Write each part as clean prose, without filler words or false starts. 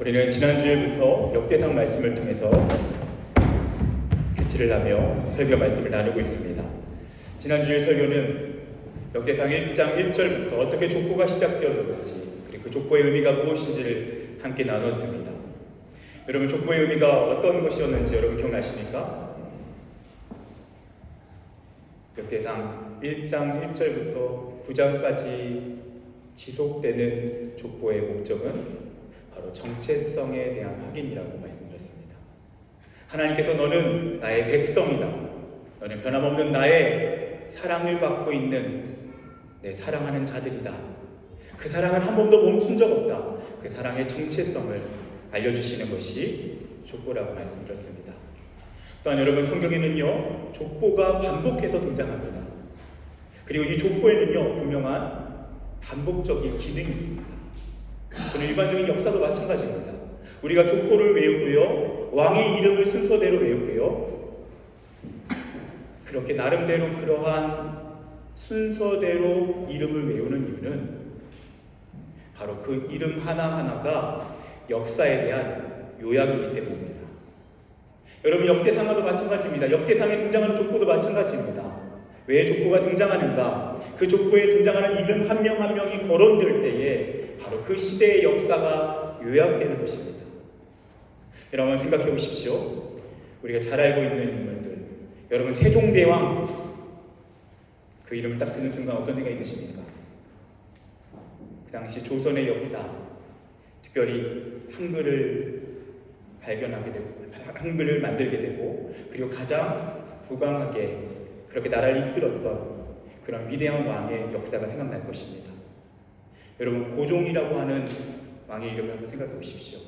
우리는 지난주일부터 역대상 말씀을 통해서 큐티를 하며 설교 말씀을 나누고 있습니다. 지난주의 설교는 역대상 1장 1절부터 어떻게 족보가 시작되었는지, 그리고 그 족보의 의미가 무엇인지를 함께 나눴습니다. 여러분, 족보의 의미가 어떤 것이었는지 여러분 기억나십니까? 역대상 1장 1절부터 9장까지 지속되는 족보의 목적은 바로 정체성에 대한 확인이라고 말씀드렸습니다. 하나님께서 너는 나의 백성이다. 너는 변함없는 나의 사랑을 받고 있는 내 사랑하는 자들이다. 그 사랑은 한 번도 멈춘 적 없다. 그 사랑의 정체성을 알려주시는 것이 족보라고 말씀드렸습니다. 또한 여러분, 성경에는요 족보가 반복해서 등장합니다. 그리고 이 족보에는요 분명한 반복적인 기능이 있습니다. 또는 일반적인 역사도 마찬가지입니다. 우리가 족보를 외우고요, 왕의 이름을 순서대로 외우고요, 그렇게 나름대로 그러한 순서대로 이름을 외우는 이유는 바로 그 이름 하나하나가 역사에 대한 요약이기 때문입니다. 여러분, 역대상과도 마찬가지입니다. 역대상에 등장하는 족보도 마찬가지입니다. 왜 족보가 등장하는가? 그 족보에 등장하는 이름 한 명 한 명이 거론될 때에 바로 그 시대의 역사가 요약되는 것입니다. 여러분, 생각해 보십시오. 우리가 잘 알고 있는 인물들, 여러분, 세종대왕, 그 이름을 딱 듣는 순간 어떤 생각이 드십니까? 그 당시 조선의 역사, 특별히 한글을 발견하게 되고, 한글을 만들게 되고, 그리고 가장 부강하게 그렇게 나라를 이끌었던 그런 위대한 왕의 역사가 생각날 것입니다. 여러분, 고종이라고 하는 왕의 이름을 한번 생각해 보십시오.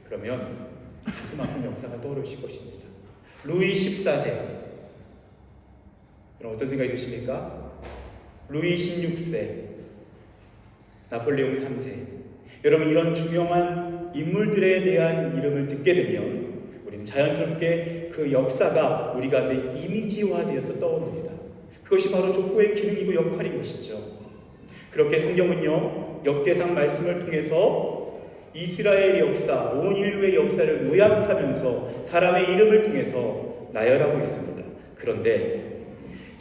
그러면 가슴 아픈 역사가 떠오르실 것입니다. 루이 14세. 여러분, 어떤 생각이 드십니까? 루이 16세, 나폴레옹 3세. 여러분, 이런 중요한 인물들에 대한 이름을 듣게 되면 우리는 자연스럽게 그 역사가 우리 가운데 이미지화되어서 떠오릅니다. 그것이 바로 족보의 기능이고 역할인 것이죠. 그렇게 성경은요 역대상 말씀을 통해서 이스라엘의 역사, 온 인류의 역사를 요약하면서 사람의 이름을 통해서 나열하고 있습니다. 그런데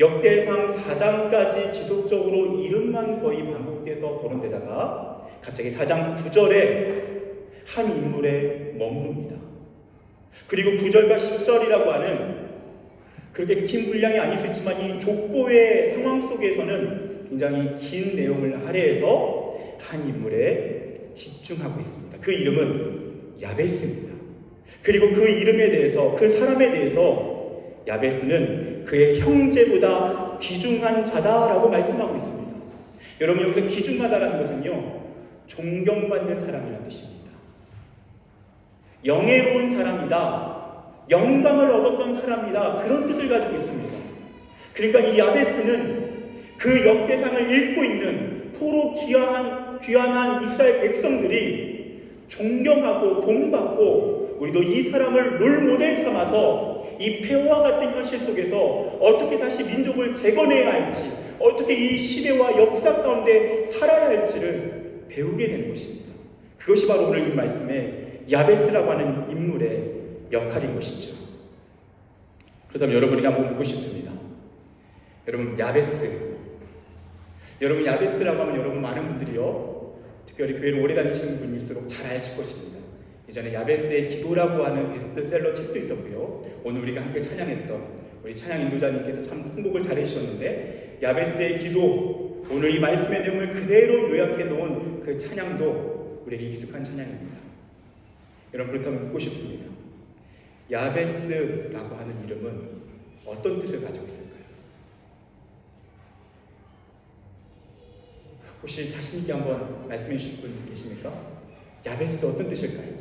역대상 4장까지 지속적으로 이름만 거의 반복돼서 거론되다가 갑자기 4장 9절에 한 인물에 머무릅니다. 그리고 9절과 10절이라고 하는 그렇게 긴 분량이 아닐 수 있지만 이 족보의 상황 속에서는 굉장히 긴 내용을 할애해서 한 인물에 집중하고 있습니다. 그 이름은 야베스입니다. 그리고 그 이름에 대해서, 그 사람에 대해서 야베스는 그의 형제보다 귀중한 자다라고 말씀하고 있습니다. 여러분, 여기서 귀중하다라는 것은요 존경받는 사람이라는 뜻입니다. 영예로운 사람이다, 영광을 얻었던 사람이다, 그런 뜻을 가지고 있습니다. 그러니까 이 야베스는 그 역대상을 읽고 있는 포로 귀환한 이스라엘 백성들이 존경하고 본받고, 우리도 이 사람을 롤모델 삼아서 이 폐허와 같은 현실 속에서 어떻게 다시 민족을 재건해야 할지, 어떻게 이 시대와 역사 가운데 살아야 할지를 배우게 되는 것입니다. 그것이 바로 오늘 이 말씀의 야베스라고 하는 인물의 역할인 것이죠. 그렇다면 여러분에게 한번 묻고 싶습니다. 여러분, 여러분 야베스라고 하면 여러분 많은 분들이요, 특별히 교회를 오래 다니시는 분일수록 잘 아실 것입니다. 이전에 야베스의 기도라고 하는 베스트셀러 책도 있었고요, 오늘 우리가 함께 찬양했던 우리 찬양 인도자님께서 참 선곡을 잘 해주셨는데, 야베스의 기도, 오늘 이 말씀의 내용을 그대로 요약해 놓은 그 찬양도 우리에게 익숙한 찬양입니다. 여러분, 그렇다면 묻고 싶습니다. 야베스라고 하는 이름은 어떤 뜻을 가지고 있을까요? 혹시 자신 있게 한번 말씀해 주실 분 계십니까? 야베스 어떤 뜻일까요?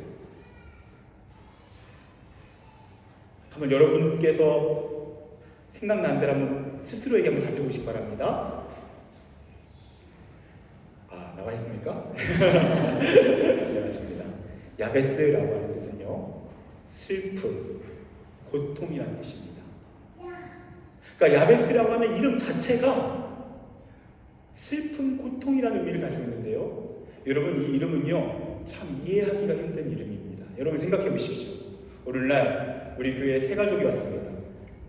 한번 여러분께서 생각나는 대로 한번 스스로에게 한번 답해 보시기 바랍니다. 나와 있습니까? 네, 맞습니다. 야베스라고 하는 뜻은요 슬픔, 고통이라는 뜻입니다. 그러니까 야베스라고 하는 이름 자체가 슬픔, 고통이라는 의미를 가지고 있는데요, 여러분, 이 이름은요 참 이해하기가 힘든 이름입니다. 여러분 생각해 보십시오. 오늘날 우리 교회에 세 가족이 왔습니다.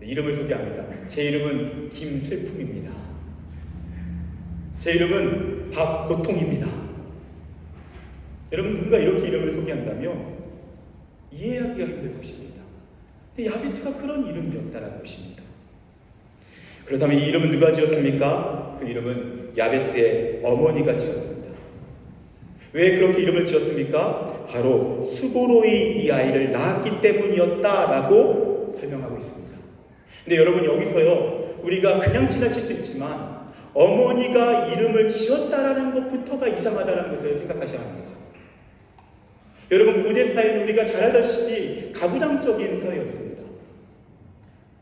이름을 소개합니다. 제 이름은 김슬픔입니다. 제 이름은 박고통입니다. 여러분 누군가 이렇게 이름을 소개한다면 이해하기가 힘들 것입니다. 근데 야베스가 그런 이름이었다라는 것입니다. 그렇다면 이 이름은 누가 지었습니까? 그 이름은 야베스의 어머니가 지었습니다. 왜 그렇게 이름을 지었습니까? 바로 수고로이 이 아이를 낳았기 때문이었다라고 설명하고 있습니다. 근데 여러분 여기서요, 우리가 그냥 지나칠 수 있지만 어머니가 이름을 지었다라는 것부터가 이상하다는 것을 생각하셔야 합니다. 여러분 고대 사회는 우리가 잘 알다시피 가부장적인 사회였습니다.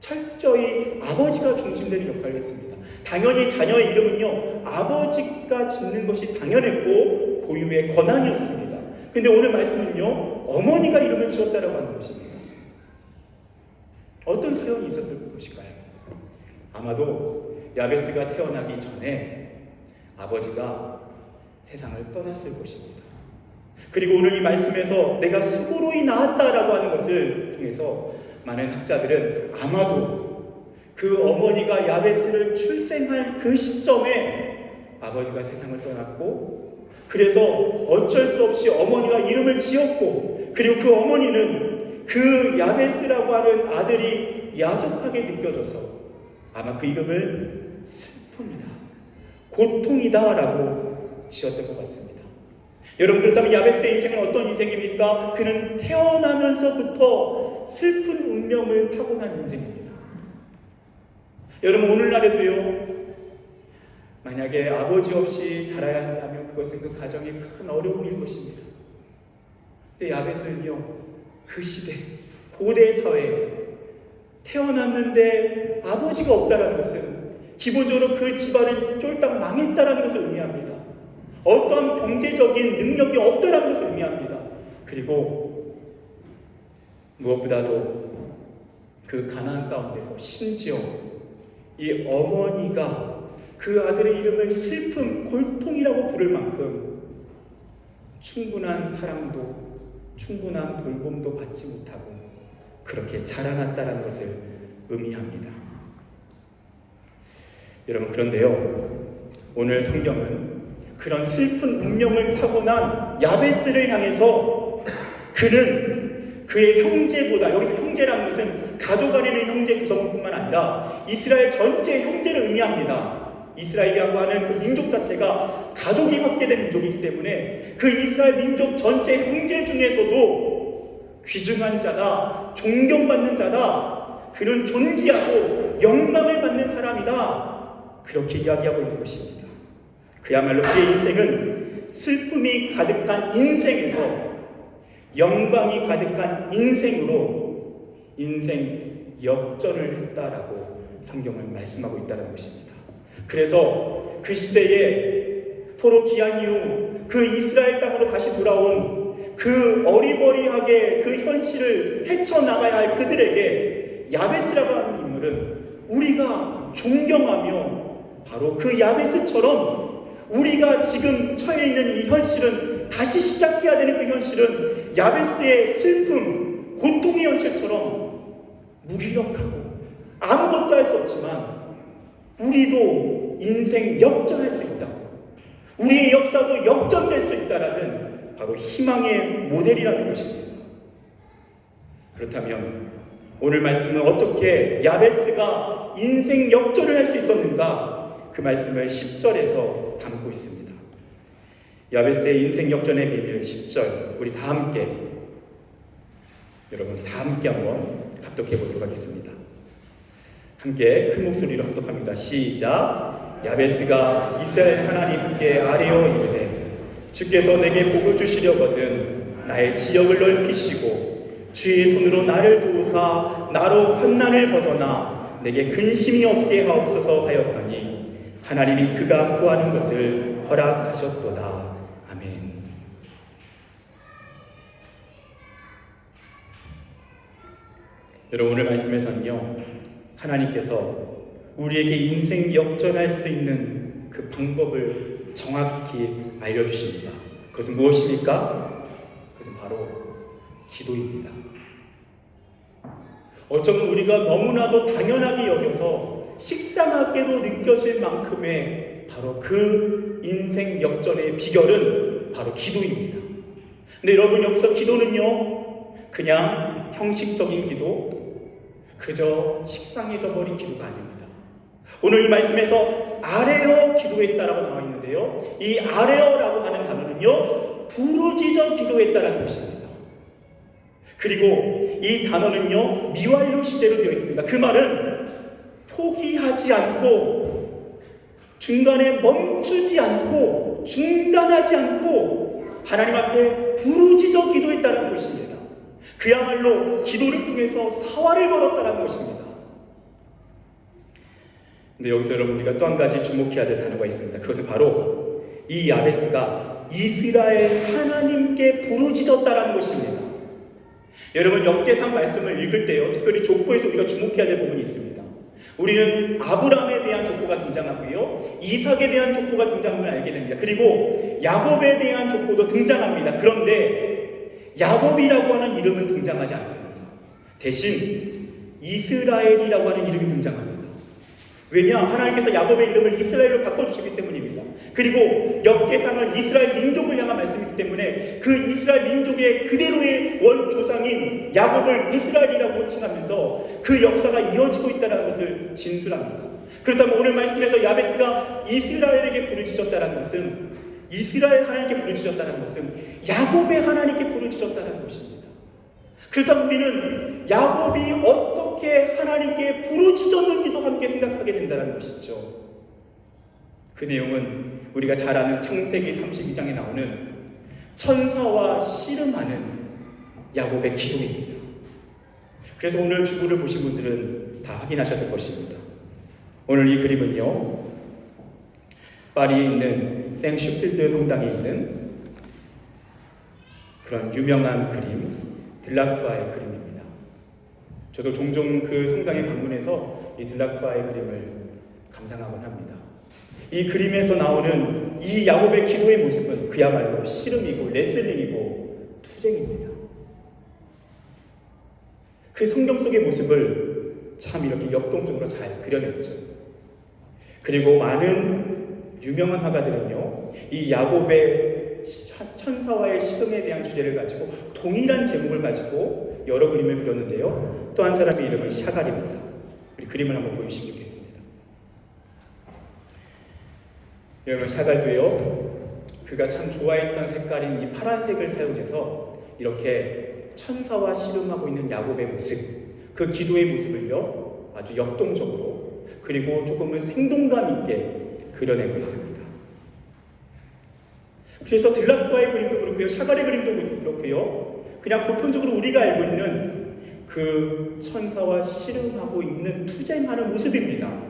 철저히 아버지가 중심되는 역할을 했습니다. 당연히 자녀의 이름은요, 아버지가 짓는 것이 당연했고 고유의 권한이었습니다. 근데 오늘 말씀은요, 어머니가 이름을 지었다라고 하는 것입니다. 어떤 사연이 있었을 것일까요? 아마도 야베스가 태어나기 전에 아버지가 세상을 떠났을 것입니다. 그리고 오늘 이 말씀에서 내가 수고로이 낳았다라고 하는 것을 통해서 많은 학자들은 아마도 그 어머니가 야베스를 출생할 그 시점에 아버지가 세상을 떠났고, 그래서 어쩔 수 없이 어머니가 이름을 지었고, 그리고 그 어머니는 그 야베스라고 하는 아들이 야속하게 느껴져서 아마 그 이름을 슬픔이다, 고통이다 라고 지었던 것 같습니다. 여러분 그렇다면 야베스의 인생은 어떤 인생입니까? 그는 태어나면서부터 슬픈 운명을 타고난 인생입니다. 여러분 오늘날에도요, 만약에 아버지 없이 자라야 한다면 그것은 그 가정의 큰 어려움일 것입니다. 근데 야베스는요, 그 시대 고대 사회에 태어났는데 아버지가 없다라는 것은 기본적으로 그 집안이 쫄딱 망했다라는 것을 의미합니다. 어떠한 경제적인 능력이 없다라는 것을 의미합니다. 그리고 무엇보다도 그 가난 가운데서 심지어 이 어머니가 그 아들의 이름을 슬픔, 골통이라고 부를 만큼 충분한 사랑도, 충분한 돌봄도 받지 못하고 그렇게 자라났다는 것을 의미합니다. 여러분 그런데요, 오늘 성경은 그런 슬픈 운명을 타고난 야베스를 향해서 그는 그의 형제보다, 여기서 형제라는 것은 가족 안에는 형제 구성원뿐만 아니라 이스라엘 전체 형제를 의미합니다. 이스라엘이라고 하는 그 민족 자체가 가족이 확대된 민족이기 때문에 그 이스라엘 민족 전체 형제 중에서도 귀중한 자다, 존경받는 자다, 그는 존귀하고 영광을 받는 사람이다, 그렇게 이야기하고 있는 것입니다. 그야말로 그의 인생은 슬픔이 가득한 인생에서 영광이 가득한 인생으로 인생 역전을 했다라고 성경은 말씀하고 있다는 것입니다. 그래서 그 시대에 포로 귀환 이후 그 이스라엘 땅으로 다시 돌아온 그 어리버리하게 그 현실을 헤쳐나가야 할 그들에게 야베스라고 하는 인물은 우리가 존경하며 바로 그 야베스처럼 우리가 지금 처해 있는 이 현실은, 다시 시작해야 되는 그 현실은 야베스의 슬픔, 고통의 현실처럼 무기력하고 아무것도 할 수 없지만 우리도 인생 역전할 수 있다, 우리의 역사도 역전될 수 있다라는 바로 희망의 모델이라는 것입니다. 그렇다면 오늘 말씀은 어떻게 야베스가 인생 역전을 할 수 있었는가? 그 말씀을 10절에서 담고 있습니다. 야베스의 인생 역전의 비밀 10절, 우리 다 함께, 여러분 다 함께 한번 합독해 보도록 하겠습니다. 함께 큰 목소리로 합독합니다. 시작. 야베스가 이스라엘 하나님께 아뢰어 이르되 주께서 내게 복을 주시려거든 나의 지역을 넓히시고 주의 손으로 나를 도우사 나로 환난을 벗어나 내게 근심이 없게 하옵소서 하였더니 하나님이 그가 구하는 것을 허락하셨도다. 아멘. 여러분 오늘 말씀에서는요, 하나님께서 우리에게 인생 역전할 수 있는 그 방법을 정확히 알려주십니다. 그것은 무엇입니까? 바로 기도입니다. 어쩌면 우리가 너무나도 당연하게 여겨서 식상하게도 느껴질 만큼의 바로 그 인생 역전의 비결은 바로 기도입니다. 근데 여러분, 여기서 기도는요, 그냥 형식적인 기도, 그저 식상해져 버린 기도가 아닙니다. 오늘 이 말씀에서 아뢰어 기도했다라고 나와 있는데요, 이 아뢰어라고 하는 단어는요, 부르짖어 기도했다라는 것입니다. 그리고 이 단어는요, 미완료 시제로 되어 있습니다. 그 말은 포기하지 않고, 중간에 멈추지 않고, 중단하지 않고 하나님 앞에 부르짖어 기도했다는 것입니다. 그야말로 기도를 통해서 사활을 걸었다는 것입니다. 근데 여기서 여러분, 우리가 또 한 가지 주목해야 될 단어가 있습니다. 그것은 바로 이 야베스가 이스라엘 하나님께 부르짖었다라는 것입니다. 여러분, 역대상 말씀을 읽을 때요, 특별히 족보에서 우리가 주목해야 될 부분이 있습니다. 우리는 아브라함에 대한 족보가 등장하고요, 이삭에 대한 족보가 등장함을 알게 됩니다. 그리고 야곱에 대한 족보도 등장합니다. 그런데 야곱이라고 하는 이름은 등장하지 않습니다. 대신 이스라엘이라고 하는 이름이 등장합니다. 왜냐? 하나님께서 야곱의 이름을 이스라엘로 바꿔주시기 때문입니다. 그리고 역대상은 이스라엘 민족을 향한 말씀이기 때문에 그 이스라엘 민족의 그대로의 원조상인 야곱을 이스라엘이라고 칭하면서 그 역사가 이어지고 있다는 것을 진술합니다. 그렇다면 오늘 말씀에서 야베스가 이스라엘에게 부르짖었다는 것은, 이스라엘 하나님께 부르짖었다는 것은 야곱의 하나님께 부르짖었다는 것입니다. 그렇다면 우리는 야곱이 어떻게 하나님께 부르짖었는지도 함께 생각하게 된다는 것이죠. 그 내용은 우리가 잘 아는 창세기 32장에 나오는 천사와 씨름하는 야곱의 기도입니다. 그래서 오늘 주보를 보신 분들은 다 확인하셨을 것입니다. 오늘 이 그림은요, 파리에 있는 생슈필드 성당에 있는 그런 유명한 그림, 들라크아의 그림입니다. 저도 종종 그 성당에 방문해서 이 들라크아의 그림을 감상하곤 합니다. 이 그림에서 나오는 이 야곱의 기도의 모습은 그야말로 씨름이고 레슬링이고 투쟁입니다. 그 성경 속의 모습을 참 이렇게 역동적으로 잘 그려냈죠. 그리고 많은 유명한 화가들은요, 이 야곱의 천사와의 씨름에 대한 주제를 가지고 동일한 제목을 가지고 여러 그림을 그렸는데요, 또 한 사람의 이름은 샤갈입니다. 우리 그림을 한번 보여주시면 좋겠습니다. 여러분, 샤갈도요, 그가 참 좋아했던 색깔인 이 파란색을 사용해서 이렇게 천사와 씨름하고 있는 야곱의 모습, 그 기도의 모습을요, 아주 역동적으로 그리고 조금은 생동감 있게 그려내고 있습니다. 그래서 들라크아의 그림도 그렇고요, 샤갈의 그림도 그렇고요, 그냥 보편적으로 우리가 알고 있는 그 천사와 씨름하고 있는 투쟁하는 모습입니다.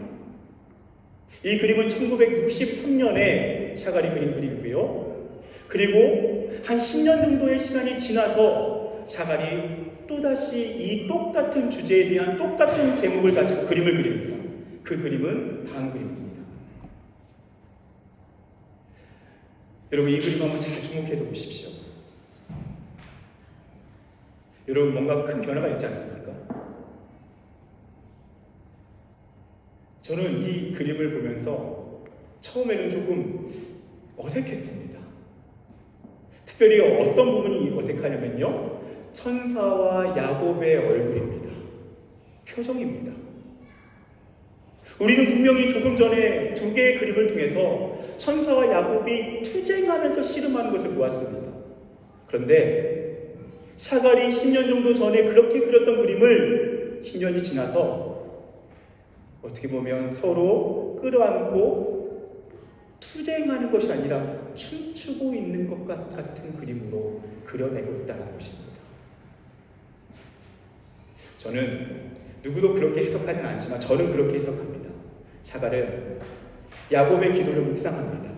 이 그림은 1963년에 샤갈이 그린 그림이고요, 그리고 한 10년 정도의 시간이 지나서 샤갈이 또다시 이 똑같은 주제에 대한 똑같은 제목을 가지고 그림을 그립니다. 그 그림은 다음 그림입니다. 여러분, 이 그림 한번 잘 주목해서 보십시오. 여러분, 뭔가 큰 변화가 있지 않습니까? 저는 이 그림을 보면서 처음에는 조금 어색했습니다. 특별히 어떤 부분이 어색하냐면요, 천사와 야곱의 얼굴입니다. 표정입니다. 우리는 분명히 조금 전에 두 개의 그림을 통해서 천사와 야곱이 투쟁하면서 씨름하는 것을 보았습니다. 그런데 샤갈이 10년 정도 전에 그렇게 그렸던 그림을 10년이 지나서 어떻게 보면 서로 끌어안고 투쟁하는 것이 아니라 춤추고 있는 것 같은 그림으로 그려내고 있다는 것입니다. 저는 누구도 그렇게 해석하진 않지만 저는 그렇게 해석합니다. 샤갈은 야곱의 기도를 묵상합니다.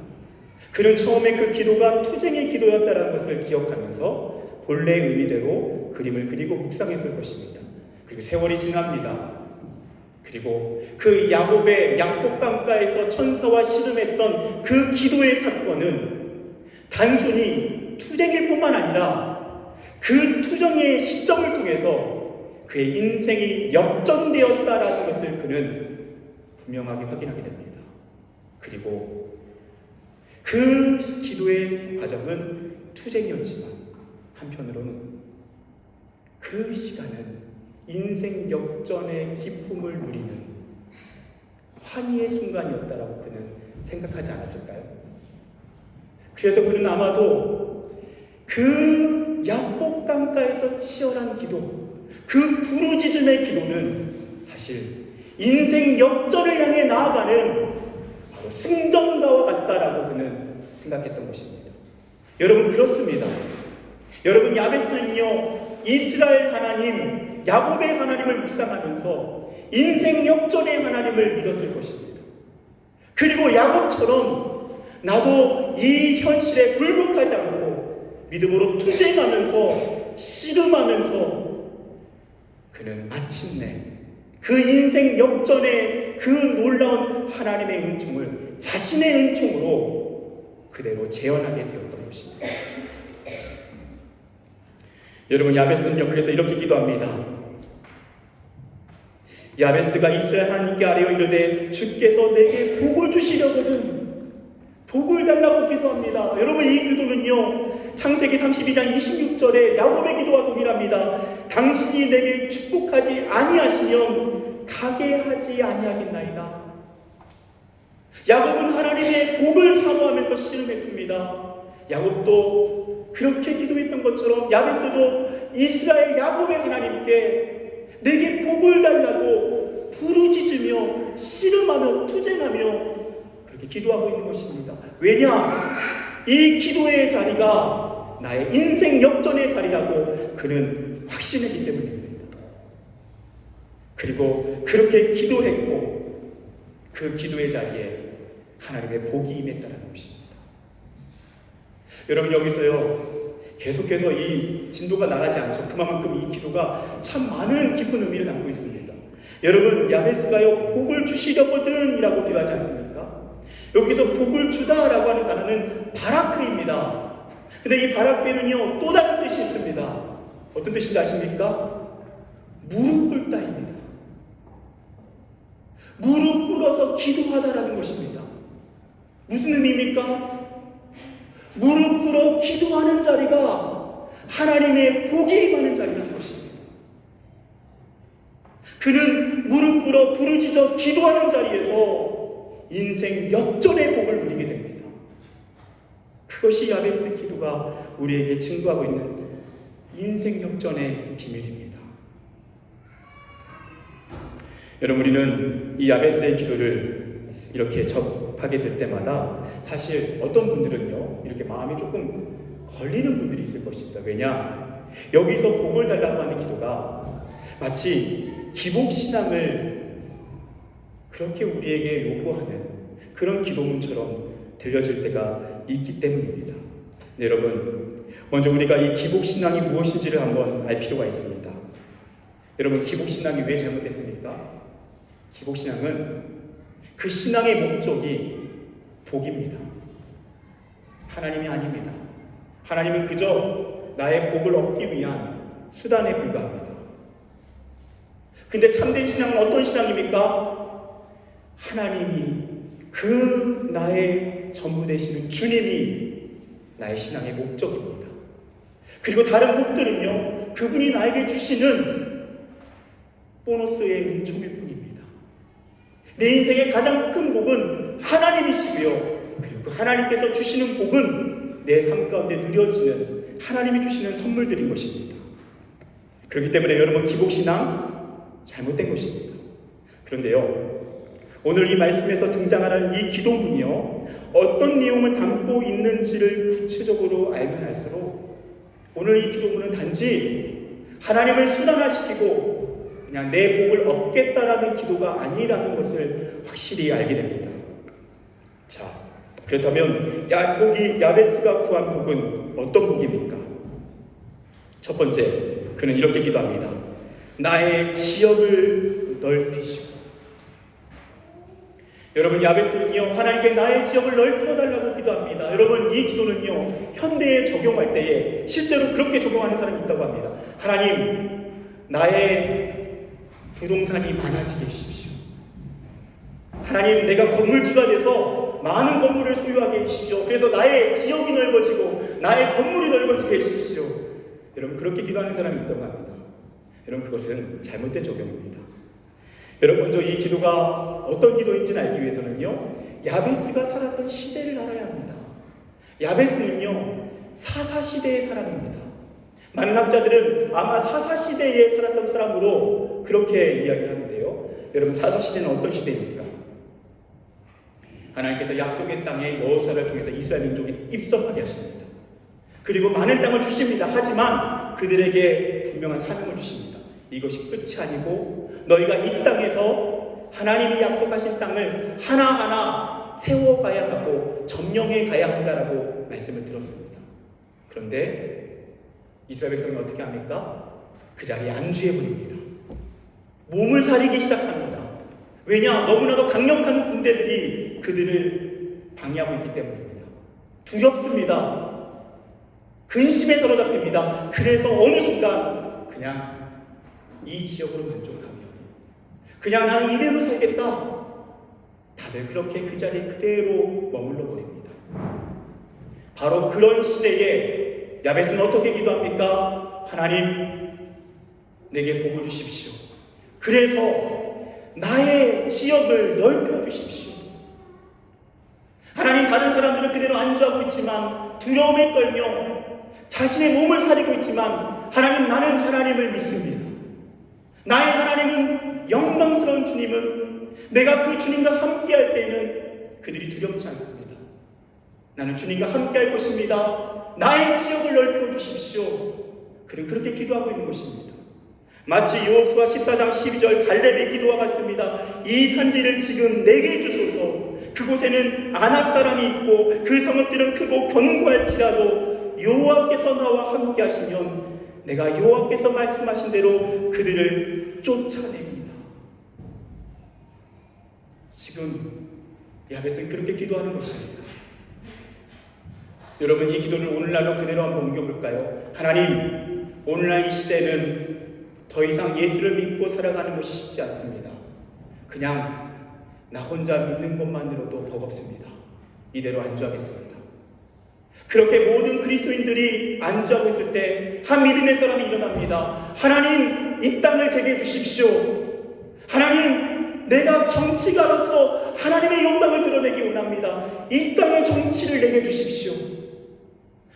그는 처음에 그 기도가 투쟁의 기도였다는 것을 기억하면서 본래의 의미대로 그림을 그리고 묵상했을 것입니다. 그리고 세월이 지납니다. 그리고 그 야곱의 약복강가에서 천사와 씨름했던 그 기도의 사건은 단순히 투쟁일 뿐만 아니라 그 투정의 시점을 통해서 그의 인생이 역전되었다라는 것을 그는 분명하게 확인하게 됩니다. 그리고 그 기도의 과정은 투쟁이었지만 한편으로는 그 시간은 인생 역전의 기쁨을 누리는 환희의 순간이었다라고 그는 생각하지 않았을까요? 그래서 그는 아마도 그 야복 강가에서 치열한 기도, 그 부르짖음의 기도는 사실 인생 역전을 향해 나아가는 바로 승전가와 같다라고 그는 생각했던 것입니다. 여러분, 그렇습니다. 여러분, 야베스는요 이스라엘 하나님, 야곱의 하나님을 묵상하면서 인생 역전의 하나님을 믿었을 것입니다. 그리고 야곱처럼 나도 이 현실에 굴복하지 않고 믿음으로 투쟁하면서 씨름하면서 그는 마침내 그 인생 역전의 그 놀라운 하나님의 은총을 자신의 은총으로 그대로 재현하게 되었던 것입니다. 여러분, 야베스는요 그래서 이렇게 기도합니다. 야베스가 이스라엘 하나님께 아뢰어 이르되 주께서 내게 복을 주시려거든 복을 달라고 기도합니다. 여러분, 이 기도는요 창세기 32장 26절에 야곱의 기도와 동일합니다. 당신이 내게 축복하지 아니하시면 가게 하지 아니하겠나이다. 야곱은 하나님의 복을 사모하면서 씨름했습니다. 야곱도 그렇게 기도했던 것처럼 야베스도 이스라엘 야곱의 하나님께 내게 복을 달라고 부르짖으며 씨름하며 투쟁하며 그렇게 기도하고 있는 것입니다. 왜냐? 이 기도의 자리가 나의 인생 역전의 자리라고 그는 확신했기 때문입니다. 그리고 그렇게 기도했고 그 기도의 자리에 하나님의 복이 임했다는 것입니다. 여러분, 여기서요 계속해서 이 진도가 나가지 않죠. 그만큼 이 기도가 참 많은 깊은 의미를 담고 있습니다. 여러분, 야베스가요 복을 주시려거든 이라고 기도하지 않습니까? 여기서 복을 주다라고 하는 단어는 바라크입니다. 근데 이 바라크에는요 또 다른 뜻이 있습니다. 어떤 뜻인지 아십니까? 무릎 꿇다입니다. 무릎 꿇어서 기도하다라는 것입니다. 무슨 의미입니까? 무릎 꿇어 기도하는 자리가 하나님의 복이 임하는 자리라는 것입니다. 그는 무릎 꿇어 부르짖어 기도하는 자리에서 인생 역전의 복을 누리게 됩니다. 그것이 야베스의 기도가 우리에게 증거하고 있는 인생 역전의 비밀입니다. 여러분, 우리는 이 야베스의 기도를 이렇게 접하게 될 때마다 사실 어떤 분들은요 이렇게 마음이 조금 걸리는 분들이 있을 것입니다. 왜냐? 여기서 복을 달라고 하는 기도가 마치 기복신앙을 그렇게 우리에게 요구하는 그런 기도문처럼 들려질 때가 있기 때문입니다. 네, 여러분, 먼저 우리가 이 기복신앙이 무엇인지를 한번 알 필요가 있습니다. 여러분, 기복신앙이 왜 잘못됐습니까? 기복신앙은 그 신앙의 목적이 복입니다. 하나님이 아닙니다. 하나님은 그저 나의 복을 얻기 위한 수단에 불과합니다. 근데 참된 신앙은 어떤 신앙입니까? 하나님이 그 나의 전부 되시는 주님이 나의 신앙의 목적입니다. 그리고 다른 복들은요 그분이 나에게 주시는 보너스의 은총일 뿐입니다. 내 인생의 가장 큰 복은 하나님이시고요. 그리고 그 하나님께서 주시는 복은 내 삶 가운데 누려지는 하나님이 주시는 선물들인 것입니다. 그렇기 때문에 여러분, 기복신앙 잘못된 것입니다. 그런데요, 오늘 이 말씀에서 등장하는 이 기도문이요 어떤 내용을 담고 있는지를 구체적으로 알면 알수록 오늘 이 기도문은 단지 하나님을 수단화시키고 그냥 내 복을 얻겠다라는 기도가 아니라는 것을 확실히 알게 됩니다. 자, 그렇다면 야베스가 구한 복은 어떤 복입니까? 첫 번째, 그는 이렇게 기도합니다. 나의 지역을 넓히시고. 여러분, 야베스는요 하나님께 나의 지역을 넓혀달라고 기도합니다. 있습니다. 여러분, 이 기도는요, 현대에 적용할 때에 실제로 그렇게 적용하는 사람이 있다고 합니다. 하나님, 나의 부동산이 많아지게 해주십시오. 하나님, 내가 건물주가 돼서 많은 건물을 소유하게 해주십시오. 그래서 나의 지역이 넓어지고 나의 건물이 넓어지게 해주십시오. 여러분, 그렇게 기도하는 사람이 있다고 합니다. 여러분, 그것은 잘못된 적용입니다. 여러분, 먼저 이 기도가 어떤 기도인지를 알기 위해서는요, 야베스가 살았던 시대를 알아야 합니다. 야베스는요, 사사시대의 사람입니다. 많은 학자들은 아마 사사시대에 살았던 사람으로 그렇게 이야기를 하는데요. 여러분, 사사시대는 어떤 시대입니까? 하나님께서 약속의 땅에 여호수아를 통해서 이스라엘 민족이 입성하게 하십니다. 그리고 많은 땅을 주십니다. 하지만 그들에게 분명한 사명을 주십니다. 이것이 끝이 아니고 너희가 이 땅에서 하나님이 약속하신 땅을 하나하나 세워가야 하고 점령해 가야 한다라고 말씀을 들었습니다. 그런데 이스라엘 백성이 어떻게 합니까? 그 자리에 안주해버립니다. 몸을 사리기 시작합니다. 왜냐? 너무나도 강력한 군대들이 그들을 방해하고 있기 때문입니다. 두렵습니다. 근심에 사로잡힙니다. 그래서 어느 순간 그냥 이 지역으로 만족하며 그냥 나는 이대로 살겠다. 다들 그렇게 그 자리에 그대로 머물러 버립니다. 바로 그런 시대에 야베스는 어떻게 기도합니까? 하나님, 내게 복을 주십시오. 그래서 나의 지역을 넓혀 주십시오. 하나님, 다른 사람들은 그대로 안주하고 있지만 두려움에 떨며 자신의 몸을 사리고 있지만 하나님, 나는 하나님을 믿습니다. 나의 하나님은 영광스러운 주님은 내가 그 주님과 함께 할 때에는 그들이 두렵지 않습니다. 나는 주님과 함께 할 것입니다. 나의 지역을 넓혀 주십시오. 그는 그렇게 기도하고 있는 것입니다. 마치 여호수아 14장 12절 갈렙의 기도와 같습니다. 이 산지를 지금 내게 주소서. 그곳에는 아낙 사람이 있고 그 성읍들은 크고 견고할지라도 여호와께서 나와 함께 하시면 내가 여호와께서 말씀하신 대로 그들을 쫓아냅니다. 지금 야베스는 그렇게 기도하는 것입니다. 여러분, 이 기도를 오늘날로 그대로 한번 옮겨볼까요? 하나님, 오늘날 이 시대는 더 이상 예수를 믿고 살아가는 것이 쉽지 않습니다. 그냥 나 혼자 믿는 것만으로도 버겁습니다. 이대로 안주하겠습니다. 그렇게 모든 그리스도인들이 안주하고 있을 때 한 믿음의 사람이 일어납니다. 하나님, 이 땅을 제게 주십시오. 하나님, 내가 정치가로서 하나님의 영광을 드러내기 원합니다. 이 땅의 정치를 내게 주십시오.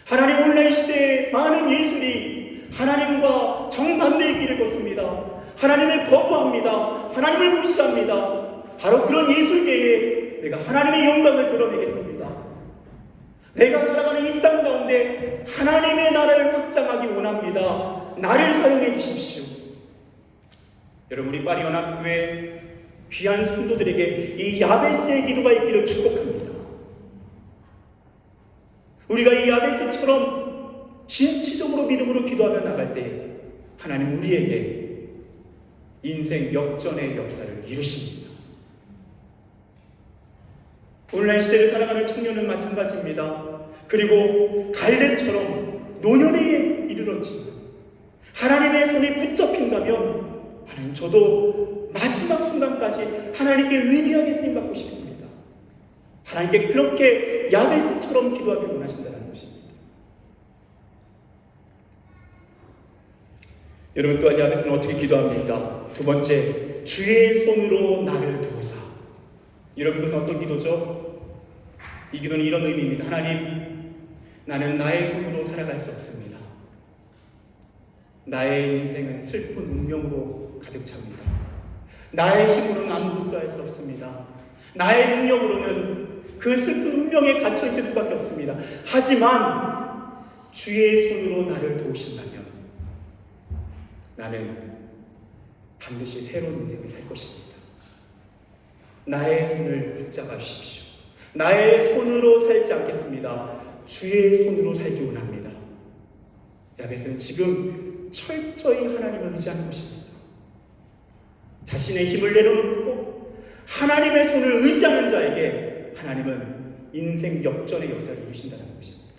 하나님, 오늘날 이 시대에 많은 예술이 하나님과 정반대의 길을 걷습니다. 하나님을 거부합니다. 하나님을 무시합니다. 바로 그런 예술계에 내가 하나님의 영광을 드러내겠습니다. 내가 살아가는 이 땅 가운데 하나님의 나라를 확장하기 원합니다. 나를 사용해 주십시오. 여러분, 우리 파리연합교회 귀한 성도들에게 이 야베스의 기도가 있기를 축복합니다. 우리가 이 야베스처럼 진취적으로 믿음으로 기도하며 나갈 때 하나님 우리에게 인생 역전의 역사를 이루십니다. 오늘날 시대를 살아가는 청년은 마찬가지입니다. 그리고 갈렙처럼 노년에 이르렀지만 하나님의 손에 붙잡힌다면 하나님, 저도 마지막 순간까지 하나님께 위대하게 쓰임받고 싶습니다. 하나님께 그렇게 야베스처럼 기도하길 원하신다는 것입니다. 여러분, 또한 야베스는 어떻게 기도합니까? 두 번째, 주의 손으로 나를 도우사. 여러분, 그것은 어떤 기도죠? 이 기도는 이런 의미입니다. 하나님, 나는 나의 손으로 살아갈 수 없습니다. 나의 인생은 슬픈 운명으로 가득 찹니다. 나의 힘으로는 아무것도 할 수 없습니다. 나의 능력으로는 그 슬픈 운명에 갇혀 있을 수밖에 없습니다. 하지만 주의 손으로 나를 도우신다면 나는 반드시 새로운 인생을 살 것입니다. 나의 손을 붙잡아 주십시오. 나의 손으로 살지 않겠습니다. 주의 손으로 살기 원합니다. 야베스는 지금 철저히 하나님을 의지하는 것입니다. 자신의 힘을 내려놓고 하나님의 손을 의지하는 자에게 하나님은 인생 역전의 역사를 이루신다는 것입니다.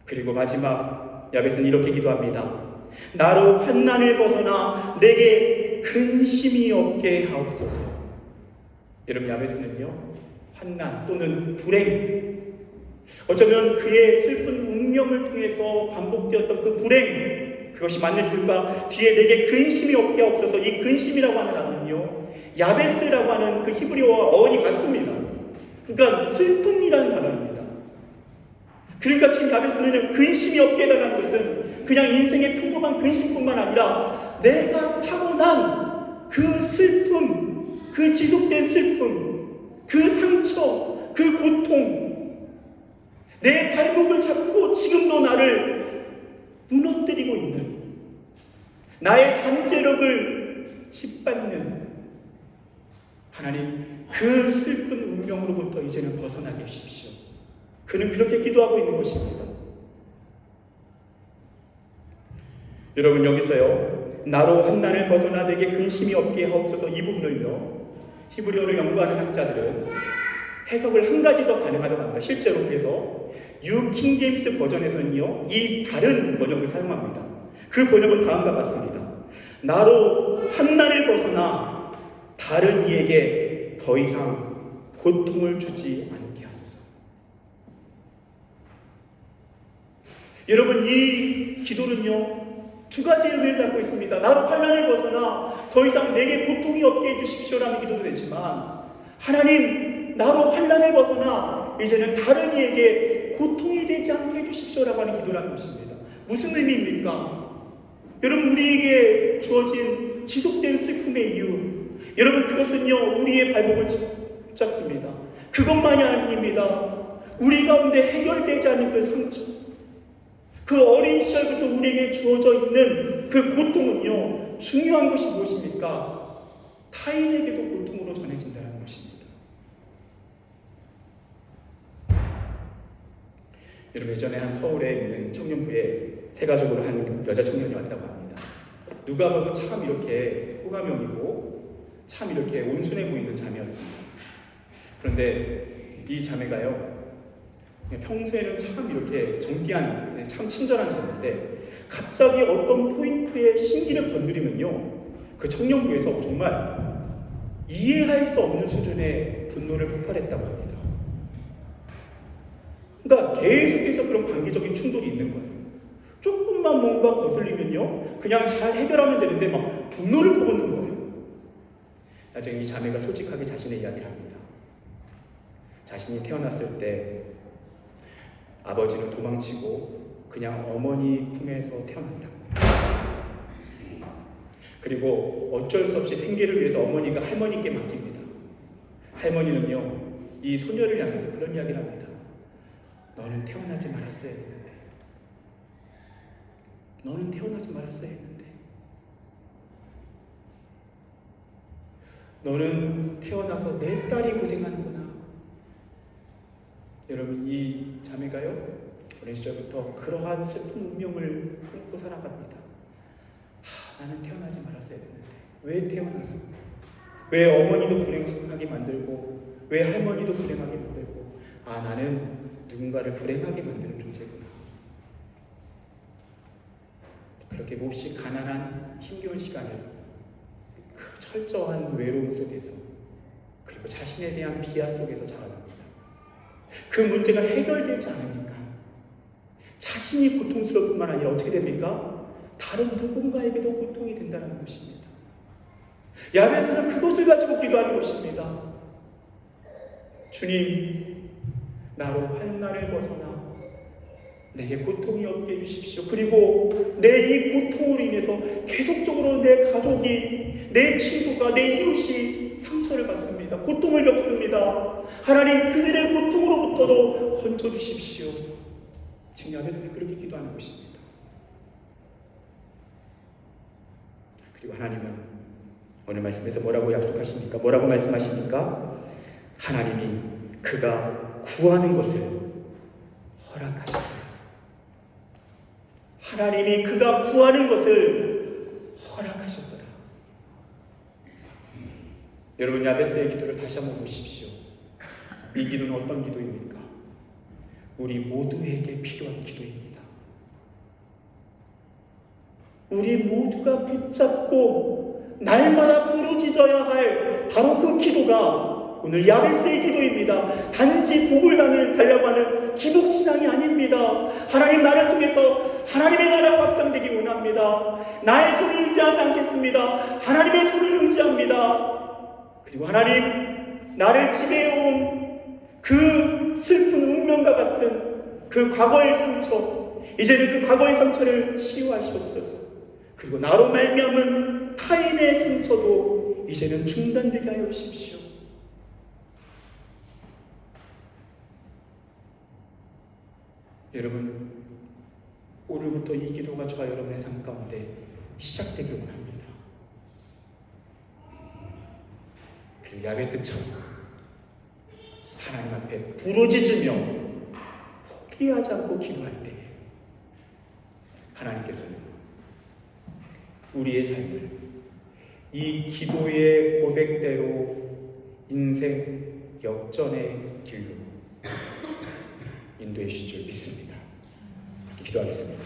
그리고 마지막 야벳은 이렇게 기도합니다. 나로 환난을 벗어나 내게 근심이 없게 하옵소서. 여러분, 야벳은요 환난 또는 불행, 어쩌면 그의 슬픈 운명을 통해서 반복되었던 그 불행, 그것이 맞는 이유가 뒤에 내게 근심이 없게 하옵소서. 이 근심이라고 하는 단어는요 야베스라고 하는 그 히브리어와 어원이 같습니다. 그러니까 슬픔이라는 단어입니다. 그러니까 지금 야베스는 근심이 없게 해달라는 것은 그냥 인생의 평범한 근심뿐만 아니라 내가 타고난 그 슬픔, 그 지속된 슬픔, 그 상처, 그 고통, 내 발목을 잡고 지금도 나를 무너뜨리고 있는, 나의 잠재력을 짓밟는 하나님, 그 슬픈 운명으로부터 이제는 벗어나게 해주십시오. 그는 그렇게 기도하고 있는 것입니다. 여러분, 여기서요 나로 환난을 벗어나 내게 근심이 없게 하옵소서, 이 부분을요 히브리어를 연구하는 학자들은 해석을 한 가지 더 가능하다고 합니다. 실제로 그래서 뉴 킹제임스 버전에서는요 이 다른 번역을 사용합니다. 그 번역은 다음과 같습니다. 나로 환난을 벗어나 다른 이에게 더 이상 고통을 주지 않게 하소서. 여러분, 이 기도는요 두 가지 의미를 갖고 있습니다. 나로 환난을 벗어나 더 이상 내게 고통이 없게 해주십시오라는 기도도 되지만, 하나님 나로 환난을 벗어나 이제는 다른 이에게 고통이 되지 않게 해주십시오라고 하는 기도라는 것입니다. 무슨 의미입니까? 여러분, 우리에게 주어진 지속된 슬픔의 이유, 여러분 그것은요 우리의 발목을 잡습니다. 그것만이 아닙니다. 우리 가운데 해결되지 않은 그 상처, 그 어린 시절부터 우리에게 주어져 있는 그 고통은요 중요한 것이 무엇입니까? 타인에게도 고통으로 전해진다는 것입니다. 여러분, 예전에 한 서울에 있는 청년부에 세 가족으로 한 여자 청년이 왔다고 합니다. 누가 봐도 참 이렇게 호감형이고 참 이렇게 온순해 보이는 자매였습니다. 그런데 이 자매가요 평소에는 참 이렇게 정띠한, 참 친절한 자매인데 갑자기 어떤 포인트에 심기를 건드리면요 그 청년부에서 정말 이해할 수 없는 수준의 분노를 폭발했다고 합니다. 그러니까 계속해서 그런 관계적인 충돌이 있는 거예요. 조금만 뭔가 거슬리면요 그냥 잘 해결하면 되는데 막 분노를 퍼붓는 거예요. 나중에 이 자매가 솔직하게 자신의 이야기를 합니다. 자신이 태어났을 때 아버지는 도망치고 그냥 어머니 품에서 태어났다. 그리고 어쩔 수 없이 생계를 위해서 어머니가 할머니께 맡깁니다. 할머니는요 이 소녀를 향해서 그런 이야기를 합니다. 너는 태어나지 말았어야 했는데, 너는 태어나지 말았어야 했는데, 너는 태어나서 내 딸이 고생하는구나. 여러분, 이 자매가요 어린 시절부터 그러한 슬픈 운명을 품고 살아갑니다. 나는 태어나지 말았어야 했는데, 왜 태어나서, 왜 어머니도 불행하게 만들고 왜 할머니도 불행하게 만들고, 나는 누군가를 불행하게 만드는 존재구나. 그렇게 몹시 가난한 힘겨운 시간을 그 철저한 외로움 속에서, 그리고 자신에 대한 비하 속에서 자라납니다. 그 문제가 해결되지 않으니까 자신이 고통스러울 뿐만 아니라 어떻게 됩니까? 다른 누군가에게도 고통이 된다는 것입니다. 야베스는 그것을 가지고 기도하는 것입니다. 주님, 나로 환난을 벗어나 내게 고통이 없게 해주십시오. 그리고 내 이 고통으로 인해서 계속적으로 내 가족이, 내 친구가, 내 이웃이 상처를 받습니다. 고통을 겪습니다. 하나님, 그들의 고통으로부터도 건져주십시오. 지금 야베스는 그렇게 기도하는 것입니다. 그리고 하나님은 오늘 말씀에서 뭐라고 약속하십니까? 뭐라고 말씀하십니까? 하나님이 그가 구하는 것을 허락하셨다. 하나님이 그가 구하는 것을 허락하셨더라. 여러분, 야베스의 기도를 다시 한번 보십시오. 이 기도는 어떤 기도입니까? 우리 모두에게 필요한 기도입니다. 우리 모두가 붙잡고 날마다 부르짖어야 할 바로 그 기도가 오늘 야베스의 기도입니다. 단지 복을 달라고 하는 기복신앙이 아닙니다. 하나님, 나를 통해서 하나님의 나라가 확장되기 원합니다. 나의 손을 의지하지 않겠습니다. 하나님의 손을 의지합니다. 그리고 하나님, 나를 지배해온 그 슬픈 운명과 같은 그 과거의 상처, 이제는 그 과거의 상처를 치유하시옵소서. 그리고 나로 말미암은 타인의 상처도 이제는 중단되게 하여 주십시오. 여러분, 오늘부터 이 기도가 저와 여러분의 삶 가운데 시작되길 원합니다. 그리고 야베스처럼 하나님 앞에 부르짖으며 포기하지 않고 기도할 때에 하나님께서는 우리의 삶을 이 기도의 고백대로 인생 역전의 길로 인도해 주실 줄 믿습니다. 기도하겠습니다.